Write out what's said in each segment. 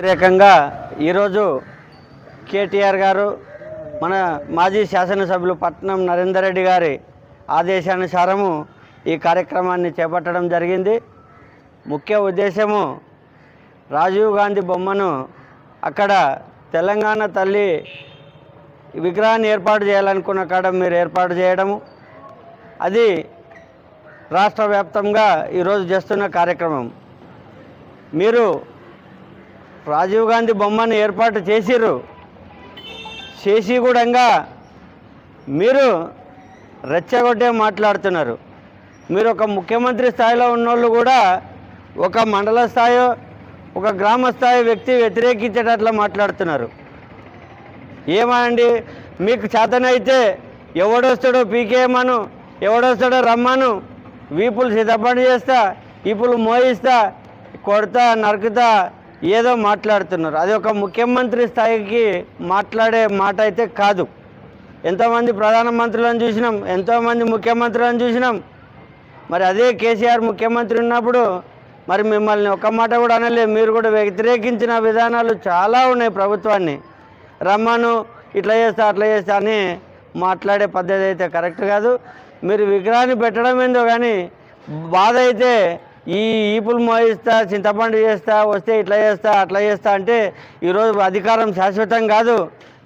వ్యతిరేకంగా ఈరోజు కేటీఆర్ గారు మన మాజీ శాసనసభ్యులు పట్నం నరేందర్ రెడ్డి గారి ఆదేశానుసారము ఈ కార్యక్రమాన్ని చేపట్టడం జరిగింది. ముఖ్య ఉద్దేశము రాజీవ్ గాంధీ బొమ్మను అక్కడ తెలంగాణ తల్లి విగ్రహాన్ని ఏర్పాటు చేయాలనుకున్న కాడ మీరు ఏర్పాటు చేయడము, అది రాష్ట్ర వ్యాప్తంగా ఈరోజు చేస్తున్న కార్యక్రమం. మీరు రాజీవ్ గాంధీ బొమ్మను ఏర్పాటు చేసి కూడా మీరు రెచ్చగొట్టే మాట్లాడుతున్నారు. మీరు ఒక ముఖ్యమంత్రి స్థాయిలో ఉన్నోళ్ళు కూడా ఒక మండల స్థాయి ఒక గ్రామ స్థాయి వ్యక్తి వ్యతిరేకించేటట్లా మాట్లాడుతున్నారు. ఏమండి, మీకు చేతనైతే ఎవడొస్తాడో పీకేయమను, ఎవడొస్తాడో రమ్మను, వీపులు సిద్ధపడి చేస్తా, వీపులు మోయిస్తా, కొడతా, నరుకుతా ఏదో మాట్లాడుతున్నారు. అది ఒక ముఖ్యమంత్రి స్థాయికి మాట్లాడే మాట అయితే కాదు. ఎంతోమంది ప్రధానమంత్రులను చూసినాం, ఎంతోమంది ముఖ్యమంత్రులను చూసినాం. మరి అదే కేసీఆర్ ముఖ్యమంత్రి ఉన్నప్పుడు మరి మిమ్మల్ని ఒక్క మాట కూడా అనలేదు. మీరు కూడా వ్యతిరేకించిన విధానాలు చాలా ఉన్నాయి. ప్రభుత్వాన్ని రమ్మను, ఇట్లా చేస్తా అట్లా చేస్తా అని మాట్లాడే పద్ధతి అయితే కరెక్ట్ కాదు. మీరు విగ్రహాన్ని పెట్టడం ఏందో కానీ బాధ అయితే ఈ ఈపులు మోయిస్తా, చింతపండు చేస్తా, వస్తే ఇట్లా చేస్తా అట్లా చేస్తా అంటే ఈరోజు అధికారం శాశ్వతం కాదు.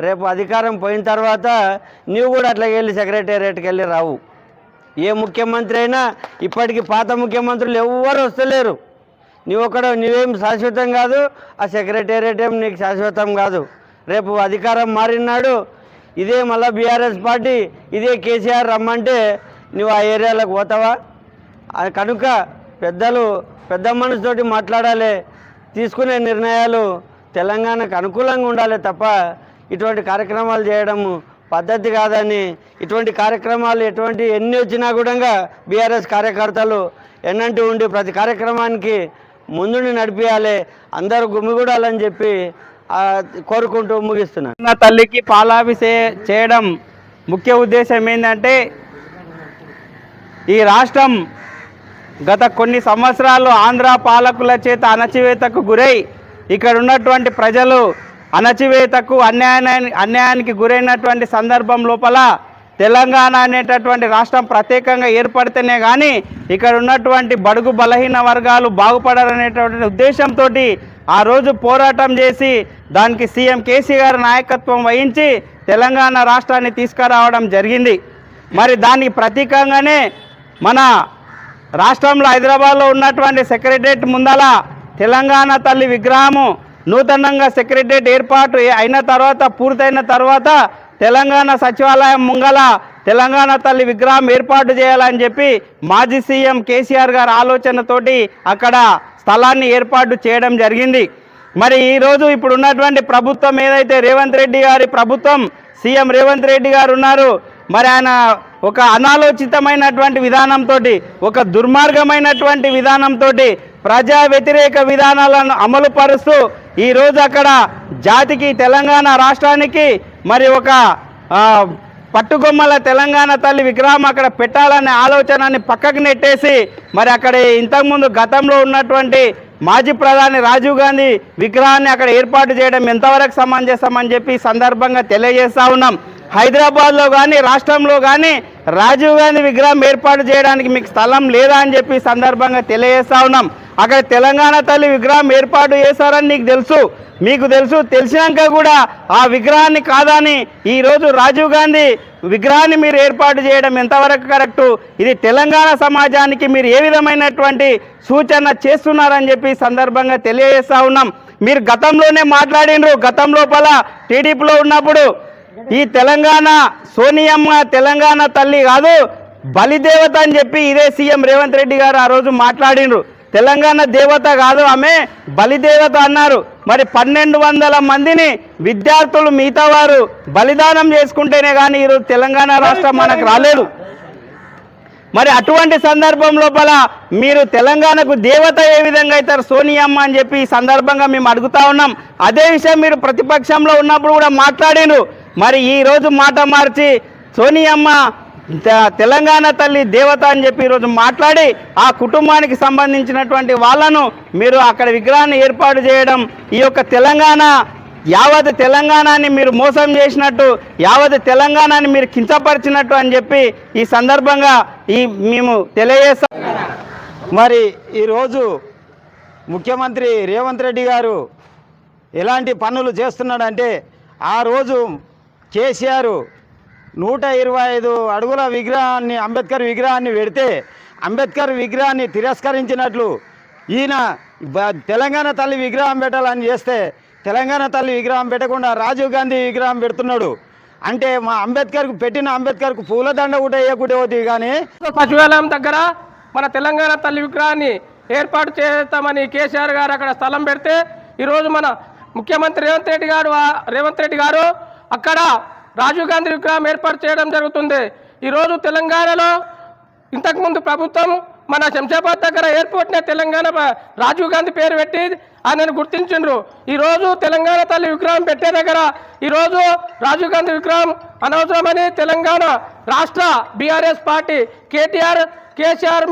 రేపు అధికారం పోయిన తర్వాత నీవు కూడా అట్లాగే వెళ్ళి సెక్రటేరియట్కి వెళ్ళి రావు. ఏ ముఖ్యమంత్రి అయినా ఇప్పటికి పాత ముఖ్యమంత్రులు ఎవ్వరు వస్తలేరు. నువ్వేం శాశ్వతం కాదు, ఆ సెక్రటేరియట్ ఏం నీకు శాశ్వతం కాదు. రేపు అధికారం మారినాడు ఇదే మళ్ళీ బీఆర్ఎస్ పార్టీ, ఇదే కేసీఆర్ రమ్మంటే నువ్వు ఆ ఏరియాలకు పోతావా? కనుక పెద్ద మనసుతోటి మాట్లాడాలి. తీసుకునే నిర్ణయాలు తెలంగాణకు అనుకూలంగా ఉండాలి తప్ప ఇటువంటి కార్యక్రమాలు చేయడం పద్ధతి కాదని, ఇటువంటి కార్యక్రమాలు ఎన్ని వచ్చినా కూడా బీఆర్ఎస్ కార్యకర్తలు ఎన్నంటూ ఉండి ప్రతి కార్యక్రమానికి ముందుని నడిపించాలి, అందరూ గుమిగూడాలని చెప్పి కోరుకుంటూ ముగిస్తున్నాను. నా తల్లికి చేయడం ముఖ్య ఉద్దేశం ఏంటంటే, ఈ రాష్ట్రం గత కొన్ని సంవత్సరాలు ఆంధ్ర పాలకుల చేత అణచివేతకు గురై ఇక్కడ ఉన్నటువంటి ప్రజలు అణచివేతకు అన్యాయానికి గురైనటువంటి సందర్భం లోపల తెలంగాణ అనేటటువంటి రాష్ట్రం ప్రత్యేకంగా ఏర్పడితేనే కానీ ఇక్కడ ఉన్నటువంటి బడుగు బలహీన వర్గాలు బాగుపడాలనేటువంటి ఉద్దేశంతో ఆ రోజు పోరాటం చేసి దానికి సీఎం కేసీఆర్ నాయకత్వం వహించి తెలంగాణ రాష్ట్రాన్ని తీసుకురావడం జరిగింది. మరి దానికి ప్రతీకంగానే మన రాష్ట్రంలో హైదరాబాద్లో ఉన్నటువంటి సెక్రటరియట్ ముందల తెలంగాణ తల్లి విగ్రహము నూతనంగా సెక్రటరియట్ ఏర్పాటు అయిన తర్వాత పూర్తయిన తర్వాత తెలంగాణ సచివాలయం ముంగల తెలంగాణ తల్లి విగ్రహం ఏర్పాటు చేయాలని చెప్పి మాజీ సీఎం కేసీఆర్ గారి ఆలోచనతోటి అక్కడ స్థలాన్ని ఏర్పాటు చేయడం జరిగింది. మరి ఈరోజు ఇప్పుడు ఉన్నటువంటి ప్రభుత్వం ఏదైతే రేవంత్ రెడ్డి గారి ప్రభుత్వం, సీఎం రేవంత్ రెడ్డి గారు ఉన్నారు, మరి ఆయన ఒక అనాలోచితమైనటువంటి విధానంతో, ఒక దుర్మార్గమైనటువంటి విధానంతో ప్రజా వ్యతిరేక విధానాలను అమలు పరుస్తూ ఈరోజు అక్కడ జాతికి తెలంగాణ రాష్ట్రానికి మరి ఒక పట్టుకొమ్మల తెలంగాణ తల్లి విగ్రహం అక్కడ పెట్టాలనే ఆలోచనని పక్కకు నెట్టేసి మరి అక్కడ ఇంతకుముందు గతంలో ఉన్నటువంటి మాజీ ప్రధాని రాజీవ్ గాంధీ విగ్రహాన్ని అక్కడ ఏర్పాటు చేయడం ఎంతవరకు సమంజసమని చెప్పి సందర్భంగా తెలియజేస్తా ఉన్నాం. హైదరాబాద్లో కానీ రాష్ట్రంలో కానీ రాజీవ్ గాంధీ విగ్రహం ఏర్పాటు చేయడానికి మీకు స్థలం లేదా అని చెప్పి సందర్భంగా తెలియజేస్తా ఉన్నాం. అక్కడ తెలంగాణ తల్లి విగ్రహం ఏర్పాటు చేశారని మీకు తెలుసు. తెలిసినాక కూడా ఆ విగ్రహాన్ని కాదని ఈరోజు రాజీవ్ గాంధీ విగ్రహాన్ని మీరు ఏర్పాటు చేయడం ఎంతవరకు కరెక్టు? ఇది తెలంగాణ సమాజానికి మీరు ఏ విధమైనటువంటి సూచన చేస్తున్నారని చెప్పి సందర్భంగా తెలియజేస్తా ఉన్నాం. మీరు గతంలోనే మాట్లాడినరు. గతం లోపల టీడీపీలో ఉన్నప్పుడు ఈ తెలంగాణ సోనియమ్మ తెలంగాణ తల్లి కాదు బలిదేవత అని చెప్పి ఇదే సీఎం రేవంత్ రెడ్డి గారు ఆ రోజు మాట్లాడినరు. తెలంగాణ దేవత కాదు, ఆమె బలిదేవత అన్నారు. మరి 1200 మందిని విద్యార్థులు మిగతా వారు బలిదానం చేసుకుంటేనే కానీ ఈరోజు తెలంగాణ రాష్ట్రం మనకు రాలేదు. మరి అటువంటి సందర్భం లోపల మీరు తెలంగాణకు దేవత ఏ విధంగా అవుతారు సోనియమ్మ అని చెప్పి ఈ సందర్భంగా మేము అడుగుతా ఉన్నాం. అదే విషయం మీరు ప్రతిపక్షంలో ఉన్నప్పుడు కూడా మాట్లాడిను. మరి ఈరోజు మాట మార్చి సోనియమ్మ తెలంగాణ తల్లి దేవత అని చెప్పి ఈరోజు మాట్లాడి ఆ కుటుంబానికి సంబంధించినటువంటి వాళ్ళను మీరు అక్కడ విగ్రహాన్ని ఏర్పాటు చేయడం ఈ యొక్క తెలంగాణ యావత్ తెలంగాణని మీరు మోసం చేసినట్టు, యావత్ తెలంగాణని మీరు కించపరిచినట్టు అని చెప్పి ఈ సందర్భంగా మేము తెలియజేస్తాం. మరి ఈరోజు ముఖ్యమంత్రి రేవంత్ రెడ్డి గారు ఎలాంటి పనులు చేస్తున్నాడంటే, ఆ రోజు కేసీఆర్ 125 అడుగుల విగ్రహాన్ని, అంబేద్కర్ విగ్రహాన్ని పెడితే అంబేద్కర్ విగ్రహాన్ని తిరస్కరించినట్లు ఈయన తెలంగాణ తల్లి విగ్రహం పెట్టాలని చేస్తే తెలంగాణ తల్లి విగ్రహం పెట్టకుండా రాజీవ్ గాంధీ విగ్రహం పెడుతున్నాడు. అంటే మా అంబేద్కర్కు పూలదండ కూడా వేయకూడదు. కానీ సచివాలయం దగ్గర మన తెలంగాణ తల్లి విగ్రహాన్ని ఏర్పాటు చేస్తామని కేసీఆర్ గారు అక్కడ స్థలం పెడితే ఈరోజు మన ముఖ్యమంత్రి రేవంత్ రెడ్డి గారు అక్కడ రాజీవ్ గాంధీ విగ్రహం ఏర్పాటు చేయడం జరుగుతుంది. ఈరోజు తెలంగాణలో ఇంతకుముందు ప్రభుత్వం మన శంషాబాద్ దగ్గర ఎయిర్పోర్ట్నే తెలంగాణ రాజీవ్ గాంధీ పేరు పెట్టి ఆయనను గుర్తించిండ్రు. ఈరోజు తెలంగాణ తల్లి విగ్రహం పెట్టే దగ్గర ఈరోజు రాజీవ్ గాంధీ విగ్రహం అనవసరమని తెలంగాణ రాష్ట్ర బీఆర్ఎస్ పార్టీ కేసీఆర్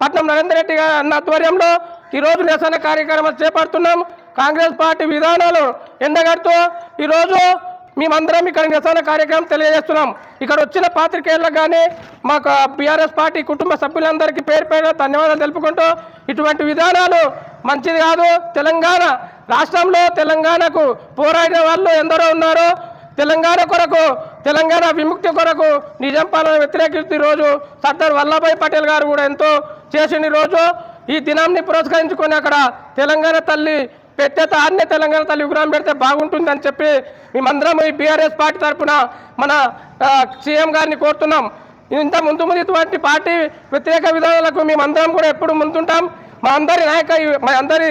పట్నం నరేందర్ రెడ్డి గారి అన్న ఆధ్వర్యంలో ఈరోజు నిరసన కార్యక్రమాలు చేపడుతున్నాం. కాంగ్రెస్ పార్టీ విధానాలు ఎండగడుతూ ఈరోజు మేమందరం ఇక్కడ నిరసన కార్యక్రమం తెలియజేస్తున్నాం. ఇక్కడ వచ్చిన పాత్రికేయులకు కానీ మాకు బీఆర్ఎస్ పార్టీ కుటుంబ సభ్యులందరికీ పేరు పేరు ధన్యవాదాలు తెలుపుకుంటూ, ఇటువంటి విధానాలు మంచిది కాదు. తెలంగాణ రాష్ట్రంలో తెలంగాణకు పోరాడిన వాళ్ళు ఎందరో ఉన్నారు. తెలంగాణ కొరకు, తెలంగాణ విముక్తి కొరకు నిజాం పాలన వ్యతిరేకిస్తూ ఈరోజు సర్దార్ వల్లభాయ్ పటేల్ గారు కూడా ఎంతో చేసిన రోజు ఈ దినాన్ని పురస్కరించుకొని అక్కడ తెలంగాణ తల్లి పెట్టేత అన్నే తెలంగాణ తల్లి విగ్రహం పెడితే బాగుంటుందని చెప్పి మేమందరం ఈ బీఆర్ఎస్ పార్టీ తరఫున మన సీఎం గారిని కోరుతున్నాం. ఇంత ముందు ఇటువంటి పార్టీ వ్యతిరేక విధానాలకు మేమందరం కూడా ఎప్పుడు ముందుంటాం. మా అందరి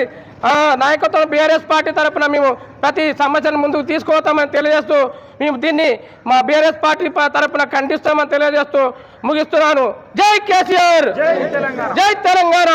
నాయకత్వం బీఆర్ఎస్ పార్టీ తరఫున మేము ప్రతి సమస్యను ముందుకు తీసుకుపోతామని తెలియజేస్తూ మేము దీన్ని మా బీఆర్ఎస్ పార్టీ తరఫున ఖండిస్తామని తెలియజేస్తూ ముగిస్తున్నాను. జై కేసీఆర్, జై తెలంగాణ.